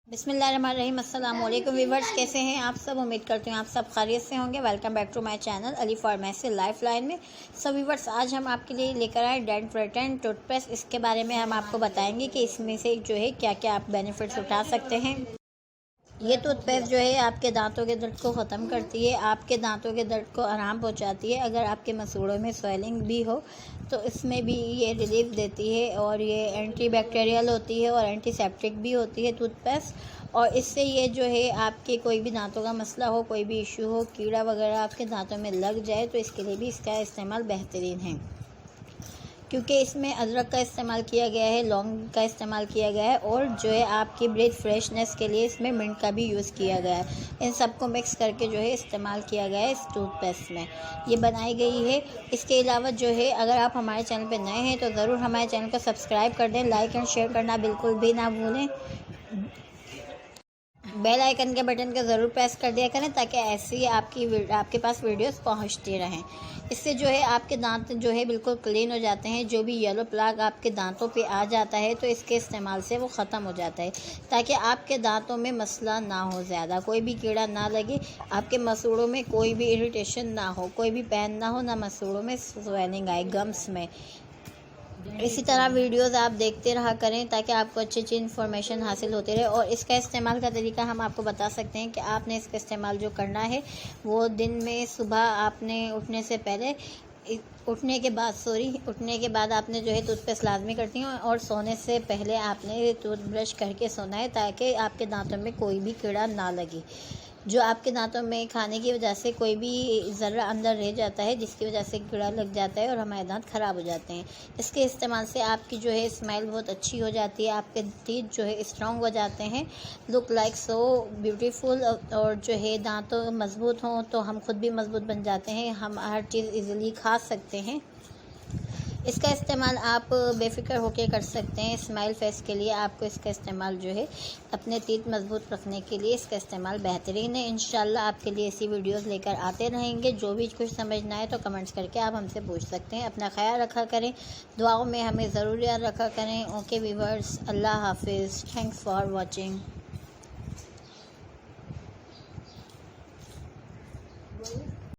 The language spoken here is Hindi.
बिस्मिल्लाहिर्रहमानिर्रहीम। अस्सलाम वालेकुम व्यूअर्स, कैसे हैं आप सब। उम्मीद करती हूँ आप सब खैरियत से होंगे। Welcome back to my channel Ali Pharmacy Life Line में। सब व्यूअर्स, आज हम आपके लिए लेकर आए डेंट व्हाइटन टूथपेस्ट। इसके बारे में हम आपको बताएंगे कि इसमें से जो है क्या क्या आप बेनिफिट्स उठा सकते हैं। ये टूथपेस्ट जो है आपके दांतों के दर्द को ख़त्म करती है, आपके दांतों के दर्द को आराम पहुंचाती है। अगर आपके मसूड़ों में स्वेलिंग भी हो तो इसमें भी ये रिलीफ देती है, और ये एंटीबैक्टीरियल होती है और एंटीसेप्टिक भी होती है टूथपेस्ट। और इससे ये जो है आपके कोई भी दांतों का मसला हो, कोई भी इशू हो, कीड़ा वगैरह आपके दांतों में लग जाए तो इसके लिए भी इसका इस्तेमाल बेहतरीन है, क्योंकि इसमें अदरक का इस्तेमाल किया गया है, लौंग का इस्तेमाल किया गया है, और जो है आपकी ब्रेथ फ्रेशनेस के लिए इसमें मिंट का भी यूज़ किया गया है। इन सबको मिक्स करके जो है इस्तेमाल किया गया है इस टूथपेस्ट में, ये बनाई गई है। इसके अलावा जो है अगर आप हमारे चैनल पर नए हैं तो ज़रूर हमारे चैनल को सब्सक्राइब कर दें, लाइक एंड शेयर करना बिल्कुल भी ना भूलें। बेल आइकन के बटन को ज़रूर प्रेस कर दिया करें ताकि ऐसी आपके पास वीडियोस पहुंचती रहें। इससे जो है आपके दांत जो है बिल्कुल क्लीन हो जाते हैं। जो भी येलो प्लग आपके दांतों पे आ जाता है तो इसके इस्तेमाल से वो ख़त्म हो जाता है, ताकि आपके दांतों में मसला ना हो, ज़्यादा कोई भी कीड़ा ना लगे, आपके मसूड़ों में कोई भी इरिटेशन ना हो, कोई भी पेन ना हो, ना मसूड़ों में स्वेलिंग आए, गम्स में। इसी तरह वीडियोस आप देखते रहा करें ताकि आपको अच्छी अच्छी इन्फॉर्मेशन हासिल होती रहे। और इसका इस्तेमाल का तरीका हम आपको बता सकते हैं कि आपने इसका इस्तेमाल जो करना है वो दिन में सुबह आपने उठने से पहले, उठने के बाद आपने जो है टूथपेस्ट लाजमी करती हैं, और सोने से पहले आपने टूथब्रश करके सोना है ताकि आपके दांतों में कोई भी कीड़ा ना लगे। जो आपके दांतों में खाने की वजह से कोई भी ज़र्रा अंदर रह जाता है, जिसकी वजह से कीड़ा लग जाता है और हमारे दांत ख़राब हो जाते हैं। इसके इस्तेमाल से आपकी जो है स्माइल बहुत अच्छी हो जाती है, आपके टीथ जो है स्ट्रॉन्ग हो जाते हैं, लुक लाइक सो ब्यूटीफुल। और जो है दांतों मज़बूत हों तो हम खुद भी मज़बूत बन जाते हैं, हम हर चीज़ ईज़िली खा सकते हैं। इसका इस्तेमाल आप बेफिक्र होकर कर सकते हैं। स्माइल फेस के लिए आपको इसका इस्तेमाल जो है अपने टीथ मजबूत रखने के लिए इसका इस्तेमाल बेहतरीन है। इंशाल्लाह आपके लिए ऐसी वीडियोस लेकर आते रहेंगे। जो भी कुछ समझना है तो कमेंट्स करके आप हमसे पूछ सकते हैं। अपना ख्याल रखा करें, दुआओं में हमें ज़रूर याद रखा करें। ओके व्यूअर्स, अल्लाह हाफिज़, थैंक्स फॉर वॉचिंग।